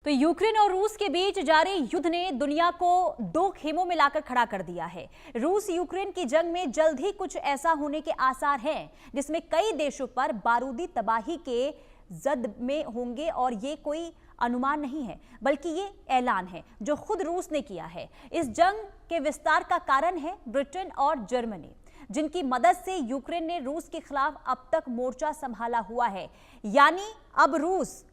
तो यूक्रेन और रूस के बीच जारी युद्ध ने दुनिया को दो खेमों में लाकर खड़ा कर दिया है। रूस यूक्रेन की जंग में जल्द ही कुछ ऐसा होने के आसार हैं जिसमें कई देशों पर बारूदी तबाही के जद में होंगे, और ये कोई अनुमान नहीं है बल्कि ये ऐलान है जो खुद रूस ने किया है। इस जंग के विस्तार का कारण है ब्रिटेन और जर्मनी, जिनकी मदद से यूक्रेन ने रूस के खिलाफ अब तक मोर्चा संभाला हुआ है। यानी अब रूस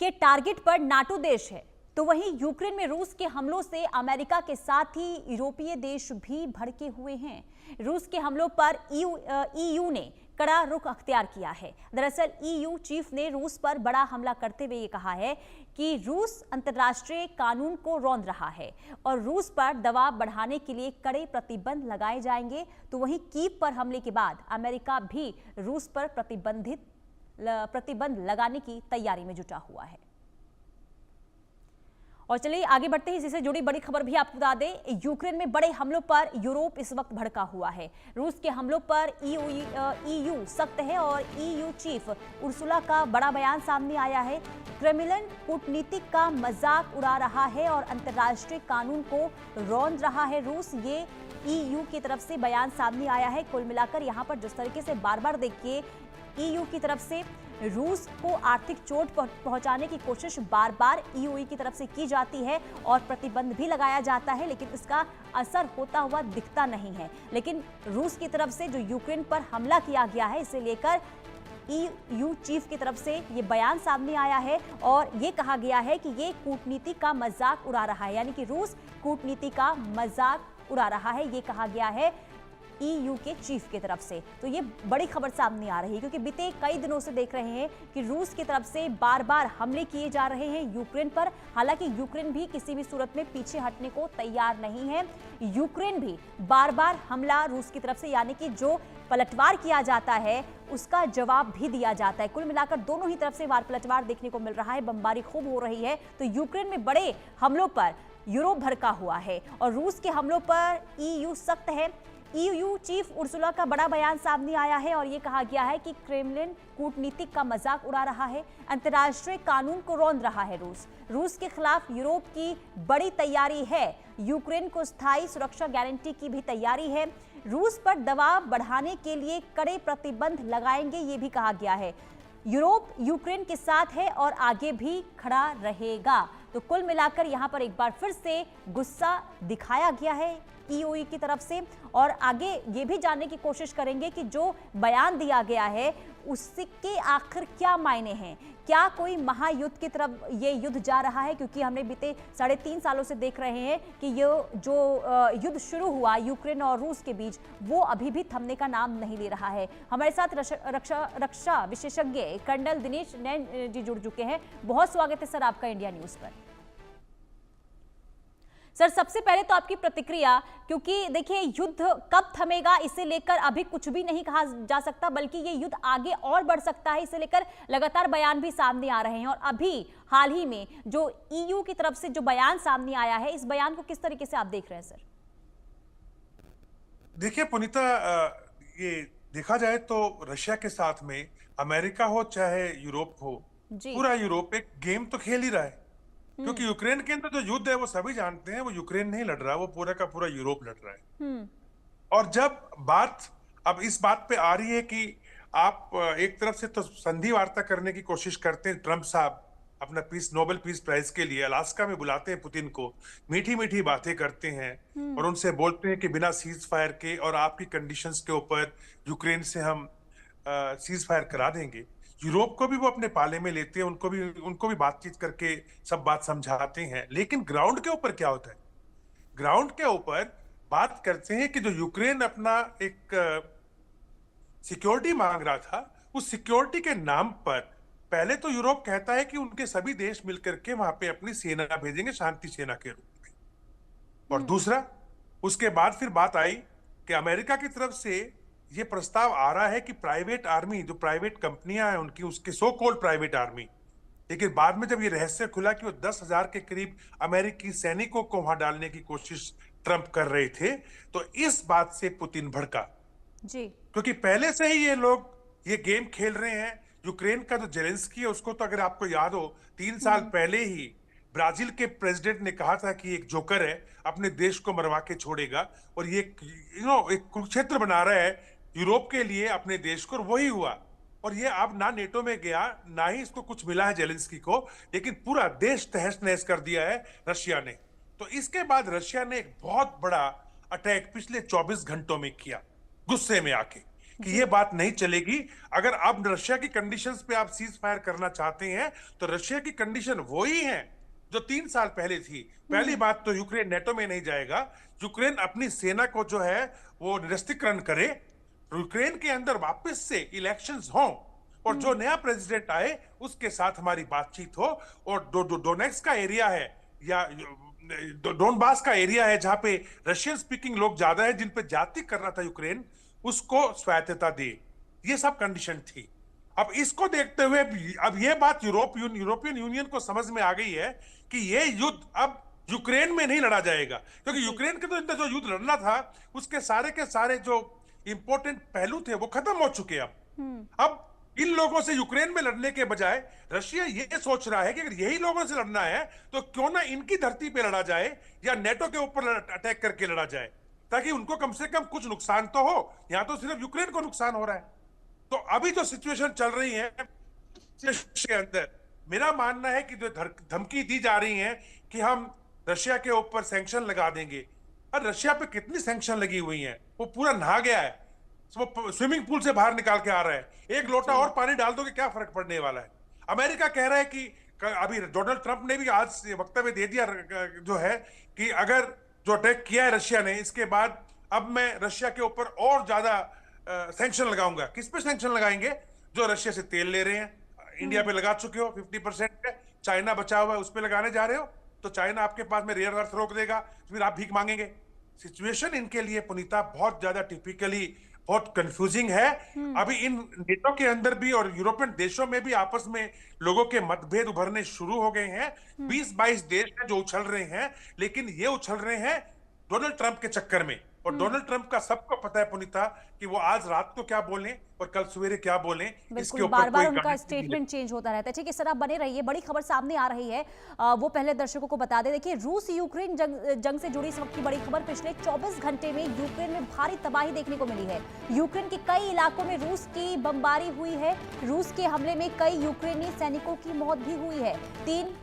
के टारगेट पर नाटो देश है, तो वहीं यूक्रेन में रूस के हमलों से अमेरिका के साथ ही यूरोपीय देश भी भड़के हुए हैं। रूस के हमलों पर ईयू ने कड़ा रुख अख्तियार किया है। दरअसल ईयू चीफ ने रूस पर बड़ा हमला करते हुए ये कहा है कि रूस अंतर्राष्ट्रीय कानून को रौंद रहा है और रूस पर दबाव बढ़ाने के लिए कड़े प्रतिबंध लगाए जाएंगे। तो वहीं कीव पर हमले के बाद अमेरिका भी रूस पर प्रतिबंध लगाने की तैयारी में जुटा हुआ है। और चलिए आगे बढ़ते हैं, इसी से जुड़ी बड़ी खबर भी आपको बता दें। यूक्रेन में बड़े हमलों पर यूरोप इस वक्त भड़का हुआ है। रूस के हमलों पर ईयू सख्त है और ईयू चीफ उर्सुला का बड़ा बयान सामने आया है। क्रेमलिन कूटनीतिक का मजाक उड़ा रहा है और अंतर्राष्ट्रीय कानून को रौंद रहा है रूस, ये ईयू की तरफ से बयान सामने आया है। कुल मिलाकर यहाँ पर जिस तरीके से बार बार देखिए ईयू की तरफ से रूस को आर्थिक चोट पहुंचाने की कोशिश बार बार ईयू की तरफ से की जाती है और प्रतिबंध भी लगाया जाता है, लेकिन इसका असर होता हुआ दिखता नहीं है। लेकिन रूस की तरफ से जो यूक्रेन पर हमला किया गया है, इसे लेकर ईयू चीफ की तरफ से ये बयान सामने आया है और ये कहा गया है कि ये कूटनीति का मजाक उड़ा रहा है, यानी कि रूस कूटनीति का मजाक उड़ा रहा है, ये कहा गया है ईयू के चीफ की तरफ से। तो ये बड़ी खबर सामने आ रही है क्योंकि बीते कई दिनों से देख रहे हैं कि रूस की तरफ से बार बार हमले किए जा रहे हैं यूक्रेन पर। हालांकि यूक्रेन भी किसी भी सूरत में पीछे हटने को तैयार नहीं है। यूक्रेन भी बार बार हमला रूस की तरफ से, यानी कि जो पलटवार किया जाता है उसका जवाब भी दिया जाता है। कुल मिलाकर दोनों ही तरफ से वार पलटवार देखने को मिल रहा है, बमबारी खूब हो रही है। तो यूक्रेन में बड़े हमलों पर यूरोप भड़का हुआ है और रूस के हमलों पर ईयू सख्त है। ईयू चीफ उर्सुला का बड़ा बयान सामने आया है और ये कहा गया है कि क्रेमलिन कूटनीतिक का मजाक उड़ा रहा है, अंतर्राष्ट्रीय कानून को रौंद रहा है रूस के खिलाफ यूरोप की बड़ी तैयारी है। यूक्रेन को स्थायी सुरक्षा गारंटी की भी तैयारी है। रूस पर दबाव बढ़ाने के लिए कड़े प्रतिबंध लगाएंगे, ये भी कहा गया है। यूरोप यूक्रेन के साथ है और आगे भी खड़ा रहेगा। तो कुल मिलाकर यहाँ पर एक बार फिर से गुस्सा दिखाया गया है ईयू की तरफ से और आगे ये भी जानने की कोशिश करेंगे कि जो बयान दिया गया है उसके आखिर क्या मायने हैं, क्या कोई महायुद्ध की तरफ ये युद्ध जा रहा है, क्योंकि हमने बीते 3.5 सालों से देख रहे हैं कि ये जो युद्ध शुरू हुआ यूक्रेन और रूस के बीच वो अभी भी थमने का नाम नहीं ले रहा है। हमारे साथ रक्षा विशेषज्ञ कर्नल दिनेश नैन जी जुड़ चुके हैं। बहुत स्वागत है सर आपका इंडिया न्यूज पर। सर सबसे पहले तो आपकी प्रतिक्रिया, क्योंकि देखिए युद्ध कब थमेगा इसे लेकर अभी कुछ भी नहीं कहा जा सकता, बल्कि ये युद्ध आगे और बढ़ सकता है, इसे लेकर लगातार बयान भी सामने आ रहे हैं। और अभी हाल ही में जो ईयू की तरफ से जो बयान सामने आया है, इस बयान को किस तरीके से आप देख रहे हैं सर? देखिए पुनीता, ये देखा जाए तो रशिया के साथ में अमेरिका हो चाहे यूरोप हो, पूरा यूरोप एक गेम तो खेल ही रहा है। क्योंकि यूक्रेन के अंदर जो युद्ध है वो सभी जानते हैं, वो यूक्रेन नहीं लड़ रहा, वो पूरा का पूरा यूरोप लड़ रहा है। और जब बात अब इस बात पे आ रही है कि आप एक तरफ से तो संधि वार्ता करने की कोशिश करते हैं, ट्रंप साहब अपना नोबेल पीस प्राइज के लिए अलास्का में बुलाते हैं पुतिन को, मीठी मीठी बातें करते हैं और उनसे बोलते हैं कि बिना सीज फायर के और आपकी कंडीशंस के ऊपर यूक्रेन से हम सीज फायर करा देंगे। यूरोप को भी वो अपने पाले में लेते हैं, उनको भी बातचीत करके सब बात समझाते हैं। लेकिन ग्राउंड के ऊपर क्या होता है? ग्राउंड के ऊपर बात करते हैं कि जो यूक्रेन अपना एक सिक्योरिटी मांग रहा था, उस सिक्योरिटी के नाम पर पहले तो यूरोप कहता है कि उनके सभी देश मिलकर के वहां पे अपनी सेना भेजेंगे शांति सेना के रूप में। और दूसरा, उसके बाद फिर बात आई कि अमेरिका की तरफ से ये प्रस्ताव आ रहा है कि प्राइवेट आर्मी, जो प्राइवेट कंपनियां हैं उनकी, उसके सो कॉल्ड प्राइवेट आर्मी, लेकिन बाद में जब ये रहस्य खुला कि वो 10,000 के करीब अमेरिकी सैनिकों को वहां डालने की कोशिश ट्रंप कर रहे थे, तो इस बात से पुतिन भड़का जी, क्योंकि पहले से ही ये लोग ये गेम खेल रहे हैं। यूक्रेन का जो जेलेंस्की है उसको तो अगर आपको याद हो 3 साल पहले ही ब्राजील के प्रेसिडेंट ने कहा था कि एक जोकर है, अपने देश को मरवा के छोड़ेगा, और ये एक कुरुक्षेत्र बना रहा है यूरोप के लिए अपने देश को, और वही हुआ। और ये अब ना नेटो में गया, ना ही इसको कुछ मिला है जेलेंस्की को, लेकिन पूरा देश तहस नहस कर दिया है रशिया ने। तो इसके बाद रशिया ने एक बहुत बड़ा अटैक पिछले 24 घंटों में किया, गुस्से में आके, कि ये बात नहीं चलेगी। अगर आप रशिया की कंडीशंस पे आप सीज फायर करना चाहते हैं, तो रशिया की कंडीशन वही है जो 3 साल पहले थी। पहली बात तो यूक्रेन नेटो में नहीं जाएगा, यूक्रेन अपनी सेना को जो है वो निरस्त्रीकरण करे, यूक्रेन के अंदर वापस से इलेक्शंस हो, और जो नया प्रेसिडेंट आए उसके साथ हमारी बातचीत हो, और डोनेट्स्क का एरिया है या डोनबास का एरिया है जहां पे रशियन स्पीकिंग लोग ज्यादा है, जिन पे जाति कर रहा था यूक्रेन, उसको स्वायत्तता दे। ये सब कंडीशन थी। अब इसको देखते हुए अब ये बात यूरोपियन यूनियन को समझ में आ गई है कि ये युद्ध अब यूक्रेन में नहीं लड़ा जाएगा, क्योंकि यूक्रेन के तो अंदर जो युद्ध लड़ना था उसके सारे के सारे जो इंपॉर्टेंट पहलू थे वो खत्म हो चुके हैं। अब इन लोगों से यूक्रेन में लड़ने के बजाय रशिया ये सोच रहा है कि अगर यही लोगों से लड़ना है तो क्यों ना इनकी धरती पे लड़ा जाए, या नेटो के ऊपर अटैक करके लड़ा जाए, ताकि उनको कम से कम कुछ नुकसान तो हो। यहां तो सिर्फ यूक्रेन को नुकसान हो रहा है। तो अभी जो सिचुएशन चल रही है के अंदर, मेरा मानना है कि जो धमकी दी जा रही है कि हम रशिया के ऊपर सैंक्शन लगा देंगे, और रशिया पे कितनी सैंक्शन लगी हुई हैं, वो पूरा नहा गया है, वो स्विमिंग पूल से बाहर निकाल के आ रहा है। एक लोटा और पानी डाल दो कि क्या फर्क पड़ने वाला है। अमेरिका कह रहा है कि अभी डोनाल्ड ट्रंप ने भी आज वक्तव्य दे दिया जो है कि अगर जो अटैक किया है रशिया ने, इसके बाद अब मैं रशिया के ऊपर और ज्यादा सैंक्शन लगाऊंगा। किस पे सैंक्शन लगाएंगे? जो रशिया से तेल ले रहे हैं, इंडिया पे लगा चुके हो 50% पे, चाइना बचा हुआ है उस पे लगाने जा रहे हो, तो चाइना आपके पास में रेयर अर्थ रोक देगा, फिर आप भीख मांगेंगे। सिचुएशन इनके लिए पुनीता बहुत ज्यादा टिपिकली बहुत कंफ्यूजिंग है। अभी इन नेटो के अंदर भी और यूरोपियन देशों में भी आपस में लोगों के मतभेद उभरने शुरू हो गए हैं। 20-22 देश हैं जो उछल रहे हैं, लेकिन ये उछल रहे हैं डोनाल्ड ट्रंप के चक्कर में। और डोनाल्ड ट्रंप का सबको पता है पुनीता कि वो आज रात को क्या बोलें और कल सवेरे क्या बोलें, इसके ऊपर बार बार कोई उनका स्टेटमेंट चेंज होता रहता है। ठीक है सर, आप बने रहिए, बड़ी खबर सामने आ रही है, वो पहले दर्शकों को बता दें। देखिए, रूस यूक्रेन जंग से जुड़ी इस वक्त की बड़ी खबर। पिछले 24 घंटे में यूक्रेन में भारी तबाही देखने को मिली है। यूक्रेन के कई इलाकों में रूस की बमबारी हुई है। रूस के हमले में कई यूक्रेनी सैनिकों की मौत भी हुई है। 3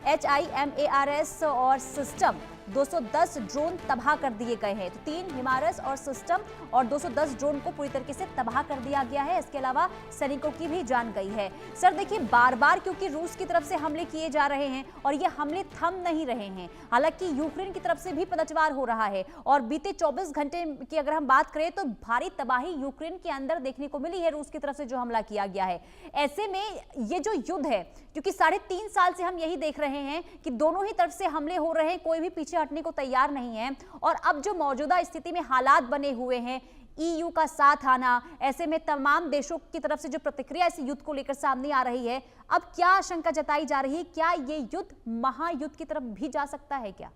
HIMARS और सिस्टम 210 ड्रोन तबाह कर दिए गए हैं। तो 3 हिमारस और सिस्टम और 210 ड्रोन को पूरी तरीके से तबाह कर दिया गया है। इसके अलावा सैनिकों की भी जान गई है। सर देखिए, बार बार क्योंकि रूस की तरफ से हमले किए जा रहे हैं और ये हमले थम नहीं रहे हैं, हालांकि यूक्रेन की तरफ से भी पलटवार हो रहा है। और बीते 24 घंटे की अगर हम बात करें तो भारी तबाही यूक्रेन के अंदर देखने को मिली है रूस की तरफ से जो हमला किया गया है। ऐसे में ये जो युद्ध है, क्योंकि 3.5 साल से हम यही देख रहे हैं कि दोनों ही तरफ से हमले हो रहे हैं, कोई भी पीछे हटने को तैयार नहीं है। और अब जो मौजूदा स्थिति में हालात बने हुए हैं, EU का साथ आना, ऐसे में तमाम देशों की तरफ से जो प्रतिक्रिया इस युद्ध को लेकर सामने आ रही है, अब क्या आशंका जताई जा रही है? क्या ये युद्ध महायुद्ध की तरफ भी जा सकता है क्या?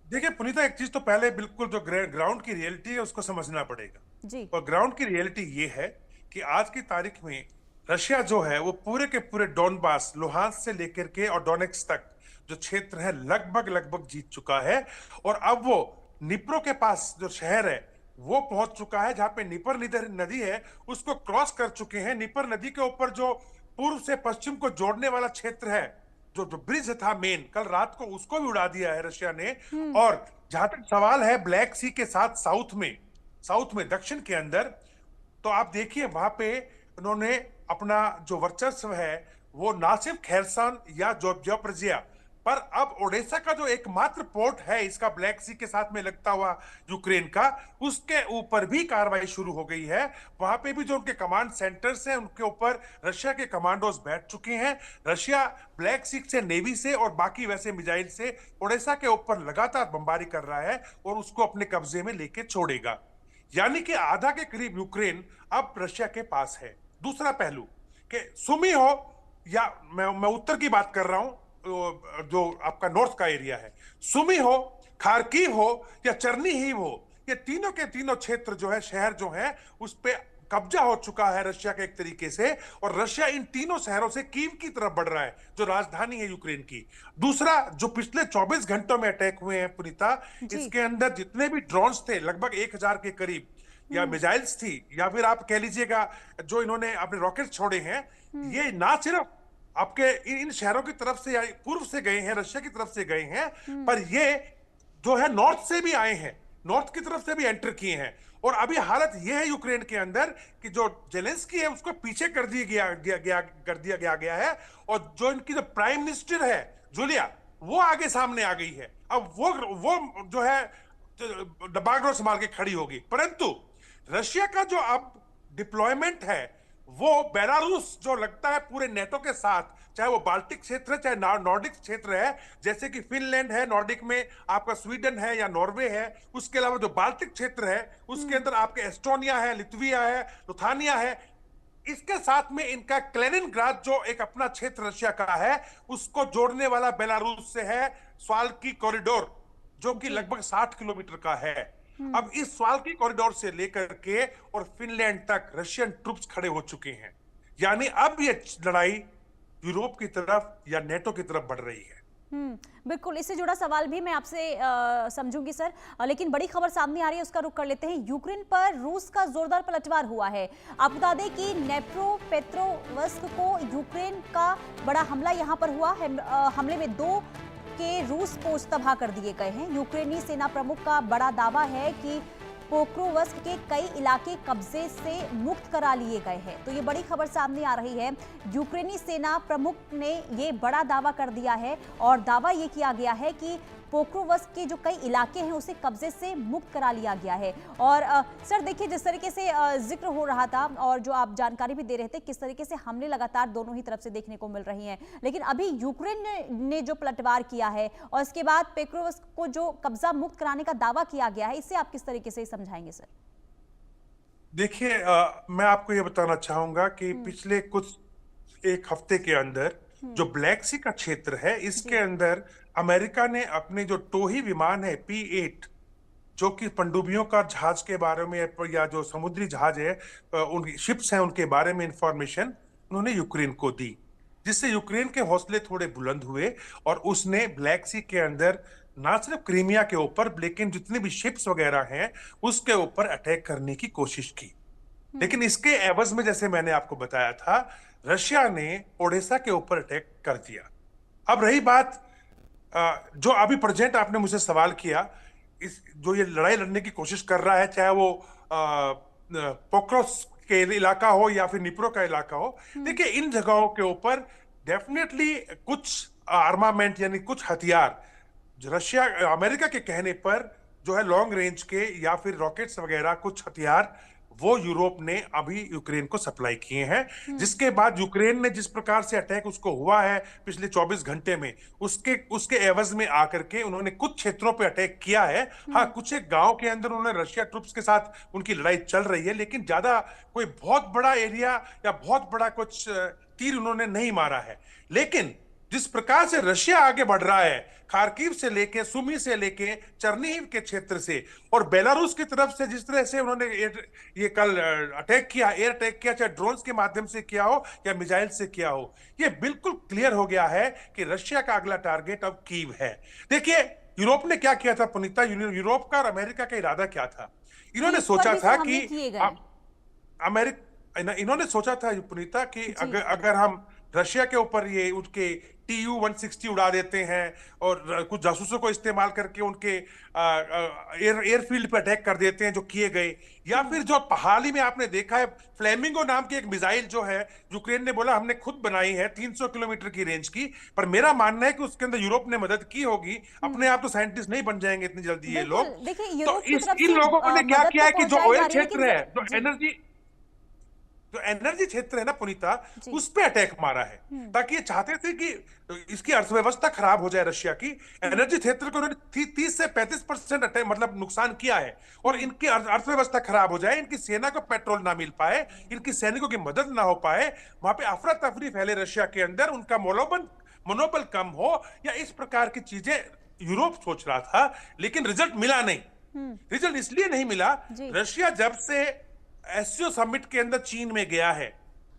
देखिए पुनीता, एक चीज तो पहले बिल्कुल जो ग्राउंड की रियलिटी है उसको समझना पड़ेगा जी। और ग्राउंड की रियलिटी ये है कि आज की तारीख में रशिया जो है वो पूरे के पूरे डोनबास, लुहांस्क से लेकर के और डोनेट्स्क तक जो क्षेत्र है लगभग जीत चुका है। और अब वो निप्रो के पास जो शहर है वो पहुंच चुका है, जहां पे निपर नदी है उसको क्रॉस कर चुके हैं। निपर नदी के ऊपर जो पूर्व से पश्चिम को जोड़ने वाला क्षेत्र है, जो ब्रिज था मेन, कल रात को उसको भी उड़ा दिया है रशिया ने। और जहां तक सवाल है ब्लैक सी के साथ साउथ में दक्षिण के अंदर, तो आप देखिए वहां पे उन्होंने अपना जो वर्चस्व है वो ना सिर्फ खेरसन या ज़पोरिज़िया, पर अब ओडेसा का जो एकमात्र पोर्ट है इसका ब्लैक सी के साथ में लगता हुआ यूक्रेन का, उसके ऊपर भी कार्रवाई शुरू हो गई है। वहां पे भी जो उनके कमांड सेंटर्स हैं उनके ऊपर रशिया के कमांडोज बैठ चुके हैं। रशिया ब्लैक सी से, नेवी से और बाकी वैसे मिसाइल से ओडेसा के ऊपर लगातार बमबारी कर रहा है और उसको अपने कब्जे में लेके छोड़ेगा। यानी कि आधा के करीब यूक्रेन अब रशिया के पास है। दूसरा पहलू कि सुमी हो या मैं उत्तर की बात कर रहा हूं, जो आपका नॉर्थ का एरिया है, सुमी हो, खार्किव हो या चर्नीहिव हो, ये तीनों के तीनों क्षेत्र जो है, शहर जो है, उस पे कब्जा हो चुका है रशिया का एक तरीके से, और रशिया इन तीनों शहरों से कीव की तरफ बढ़ रहा है जो राजधानी है यूक्रेन की। दूसरा, जो पिछले 24 घंटों में अटैक हुए हैं पुनीता, इसके अंदर जितने भी ड्रोन्स थे लगभग 1000 के करीब, या मिसाइल्स थी, या फिर आप कह लीजिएगा जो इन्होंने अपने रॉकेट छोड़े हैं, ये ना सिर्फ आपके इन शहरों की तरफ से या पूर्व से गए हैं, रशिया की तरफ से गए हैं, पर ये जो है नॉर्थ से भी आए हैं, नॉर्थ की तरफ से भी एंटर किए हैं। और अभी हालत यह है यूक्रेन के अंदर कि जो जेलेंस्की है उसको पीछे कर दिया गया है, और जो इनकी जो प्राइम मिनिस्टर है जूलिया, वो आगे सामने आ गई है। अब वो जो है डबागडोर संभाल के खड़ी होगी। परंतु रशिया का जो अब डिप्लॉयमेंट है वो बेलारूस जो लगता है पूरे नेटो के साथ, चाहे वो बाल्टिक क्षेत्र है चाहे नॉर्डिक क्षेत्र है, जैसे कि फिनलैंड है, नॉर्डिक में आपका स्वीडन है या नॉर्वे है, उसके अलावा जो बाल्टिक क्षेत्र है उसके अंदर आपके एस्टोनिया है, लिथुआनिया है, लुथानिया है, इसके साथ में इनका कैलिनिनग्राड जो एक अपना क्षेत्र रशिया का है, उसको जोड़ने वाला बेलारूस से है स्वाल्की कॉरिडोर, जो कि लगभग 60 किलोमीटर का है। अब इस स्वाल्की कॉरिडोर से लेकर के और फिनलैंड तक रशियन ट्रूप्स खड़े हो चुके हैं, यानी अब ये लड़ाई यूरोप की तरफ या नेटो की तरफ बढ़ रही है। बिल्कुल, इससे जुड़ा सवाल भी मैं आपसे समझूंगी सर, लेकिन बड़ी खबर सामने आ रही है, उसका रुख कर लेते हैं। यूक्रेन पर रूस का जोरदार पलटवार हुआ है। आप बता दें कि नेप्रोपेट्रोवस्क को यूक्रेन का बड़ा हमला यहां पर हुआ है। हमले में 2 के रूस पोस्ट तबाह कर दिए गए हैं। यूक्रेनी सेना प्रमुख का बड़ा दावा है कि पोक्रोवस्क के कई इलाके कब्जे से मुक्त करा लिए गए हैं। तो ये बड़ी खबर सामने आ रही है। यूक्रेनी सेना प्रमुख ने ये बड़ा दावा कर दिया है, और दावा ये किया गया है कि पोक्रोवस्क के जो कई इलाके हैं उसे कब्जे से मुक्त करा लिया गया है। और सर देखिए, जिस तरीके से जिक्र हो रहा था और जो आप जानकारी भी दे रहे थे, किस तरीके से हमले लगातार दोनों ही तरफ से देखने को मिल रही हैं, लेकिन अभी यूक्रेन ने जो पलटवार किया है और इसके बाद पोक्रोवस्क को जो कब्जा मुक्त कराने का दावा किया गया है, इससे आप किस तरीके से समझाएंगे सर? देखिए, मैं आपको ये बताना चाहूंगा कि पिछले एक हफ्ते के अंदर जो ब्लैक सी का क्षेत्र है, इसके अंदर अमेरिका ने अपने जो टोही विमान है P-8, जो कि पनडुब्बियों का जहाज के बारे में या जो समुद्री जहाज है, उनकी शिप्स हैं, उनके बारे में इंफॉर्मेशन उन्होंने यूक्रेन को दी, जिससे यूक्रेन के हौसले थोड़े बुलंद हुए और उसने ब्लैक सी के अंदर ना सिर्फ क्रीमिया के ऊपर लेकिन जितने भी शिप्स वगैरह हैं उसके ऊपर अटैक करने की कोशिश की। लेकिन इसके एवज में, जैसे मैंने आपको बताया था, रशिया ने ओडेसा के ऊपर अटैक कर दिया। अब रही बात जो अभी प्रेजेंट आपने मुझे सवाल किया, इस जो ये लड़ाई लड़ने की कोशिश कर रहा है, चाहे वो पोक्रोस के इलाका हो या फिर निप्रो का इलाका हो, देखिए इन जगहों के ऊपर डेफिनेटली कुछ आर्मामेंट यानी कुछ हथियार रशिया अमेरिका के कहने पर जो है लॉन्ग रेंज के या फिर रॉकेट्स वगैरह कुछ हथियार वो यूरोप ने अभी यूक्रेन को सप्लाई किए हैं, जिसके बाद यूक्रेन ने जिस प्रकार से अटैक उसको हुआ है पिछले 24 घंटे में, उसके एवज में आकर के उन्होंने कुछ क्षेत्रों पे अटैक किया है। हाँ, कुछ एक गांव के अंदर उन्होंने रशिया ट्रूप्स के साथ उनकी लड़ाई चल रही है, लेकिन ज्यादा कोई बहुत बड़ा एरिया या बहुत बड़ा कुछ तीर उन्होंने नहीं मारा है। लेकिन जिस प्रकार से रशिया आगे बढ़ रहा है, खार्किव से लेके सुमी से लेके चर्निहिव के क्षेत्र से, और बेलारूस की तरफ से जिस तरह से उन्होंने ये कल अटैक किया, एयर अटैक किया, चाहे ड्रोन्स के माध्यम से किया हो या मिसाइल से किया हो, ये बिल्कुल क्लियर हो गया है कि रशिया का अगला टारगेट अब कीव है। देखिए, यूरोप ने क्या किया था पुनीता, यूरोप का और अमेरिका का इरादा क्या था? इन्होंने सोचा था कि इन्होंने सोचा था पुनीता कि अगर हम रशिया के ऊपर ये उनके TU-160 उड़ा देते हैं और कुछ जासूसों को इस्तेमाल करके उनके एयरफील्ड पर अटैक कर देते हैं, जो किए गए, या फिर जो हाल ही में आपने देखा है फ्लेमिंगो नाम की एक मिसाइल जो है यूक्रेन ने बोला हमने खुद बनाई है 300 किलोमीटर की रेंज की, पर मेरा मानना है कि उसके अंदर यूरोप ने मदद की होगी। अपने आप तो साइंटिस्ट नहीं बन जाएंगे इतनी जल्दी ये लोग। तो इन लोगों ने क्या किया है कि जो ऑयल क्षेत्र है, जो एनर्जी क्षेत्र है ना पुनीता, उस पे अटैक मारा है, ताकि ये चाहते थे कि इसकी अर्थव्यवस्था खराब हो जाए रशिया की। एनर्जी क्षेत्र को उन्होंने 30 से 35% अटैक मतलब नुकसान किया है, और इनकी अर्थव्यवस्था खराब हो जाए, इनकी सेना को पेट्रोल ना मिल पाए, इनकी सैनिकों की मदद ना हो पाए, वहां पे अफरा तफरी फैले रशिया के अंदर, उनका मनोबल कम हो, या इस प्रकार की चीजें यूरोप सोच रहा था। लेकिन रिजल्ट मिला नहीं। रिजल्ट इसलिए नहीं मिला, रशिया जब से एससीओ समिट के अंदर चीन में गया है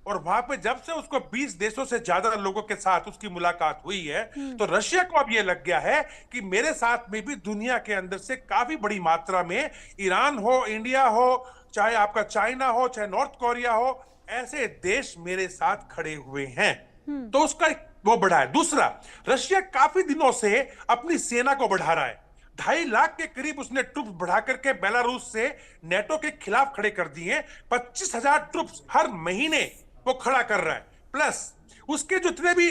और वहां पे जब से उसको 20 देशों से ज्यादा लोगों के साथ उसकी मुलाकात हुई है, तो रशिया को अब यह लग गया है कि मेरे साथ में भी दुनिया के अंदर से काफी बड़ी मात्रा में ईरान हो, इंडिया हो, चाहे आपका चाइना हो, चाहे नॉर्थ कोरिया हो, ऐसे देश मेरे साथ खड़े हुए हैं। तो उसका वो बढ़ा है। दूसरा, रशिया काफी दिनों से अपनी सेना को बढ़ा रहा है। 2.5 लाख के करीब उसने ट्रुप्स बढ़ा करके बेलारूस से नेटो के खिलाफ खड़े कर दिए। 25,000 ट्रुप्स हर महीने वो खड़ा कर रहा है। प्लस उसके जितने भी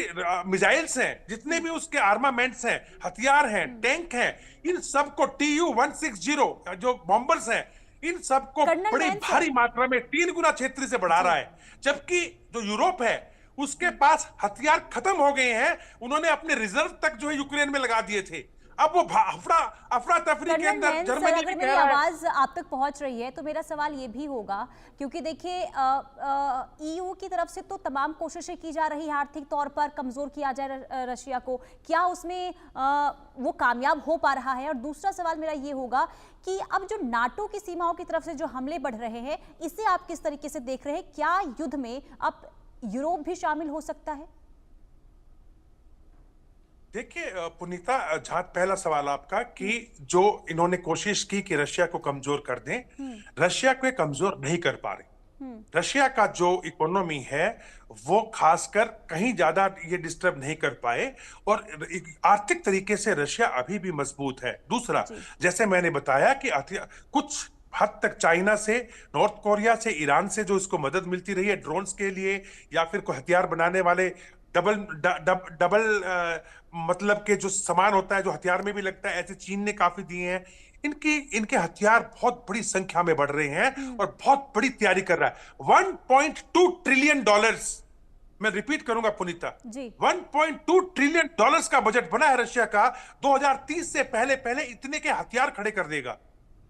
मिसाइल्स हैं, जितने भी उसके आर्मामेंट्स हैं, हथियार हैं, टैंक हैं, इन सबको TU-160 जो बॉम्बर्स हैं, इन सबको बड़ी भारी मात्रा में 3 गुना क्षेत्र से बढ़ा रहा है। जबकि जो यूरोप है उसके पास हथियार खत्म हो गए हैं। उन्होंने अपने रिजर्व तक जो है यूक्रेन में लगा दिए थे। अब वो अफरा तफरी के अंदर जर्मनी अगर मेरी आवाज आप तक पहुंच रही है तो मेरा सवाल ये भी होगा, क्योंकि देखिए EU की तरफ से तो तमाम कोशिशें की जा रही है आर्थिक तौर पर कमजोर किया जाए रशिया को, क्या उसमें वो कामयाब हो पा रहा है? और दूसरा सवाल मेरा ये होगा कि अब जो नाटो की सीमाओं की तरफ से जो हमले बढ़ रहे हैं, इसे आप किस तरीके से देख रहे हैं? क्या युद्ध में अब यूरोप भी शामिल हो सकता है? देखिए पुनीता, जहां पहला सवाल आपका कि जो इन्होंने कोशिश की कि रशिया को कमजोर कर दें, रशिया को कमजोर नहीं कर पा रहे। रशिया का जो इकोनॉमी है वो खासकर कहीं ज्यादा ये डिस्टर्ब नहीं कर पाए और आर्थिक तरीके से रशिया अभी भी मजबूत है। दूसरा, जैसे मैंने बताया कि कुछ हद तक चाइना से, नॉर्थ कोरिया से, ईरान से जो इसको मदद मिलती रही है ड्रोन्स के लिए या फिर कोई हथियार बनाने वाले डबल मतलब के जो सामान होता है जो हथियार में भी लगता है, ऐसे चीन ने काफी दिए हैं। इनके हथियार बहुत बड़ी संख्या में बढ़ रहे हैं और बहुत बड़ी तैयारी कर रहा है। $1.2 ट्रिलियन, मैं रिपीट करूंगा पुनीता, $1.2 ट्रिलियन का बजट बना है रशिया का। 2030 से पहले पहले इतने के हथियार खड़े कर देगा।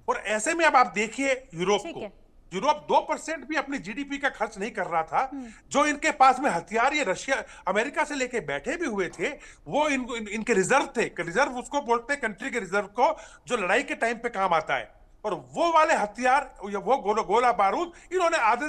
और ऐसे में अब आप देखिए यूरोप को, यूरोप 2% भी अपनी जीडीपी का खर्च नहीं कर रहा था। जो इनके पास में हथियार ये रशिया अमेरिका से लेके बैठे भी हुए थे, वो इनके रिजर्व थे। रिजर्व उसको बोलते हैं, कंट्री के रिजर्व को, जो लड़ाई के टाइम पे काम आता है। और वो वाले हथियार, वो गोला बारूद इन्होंने आधे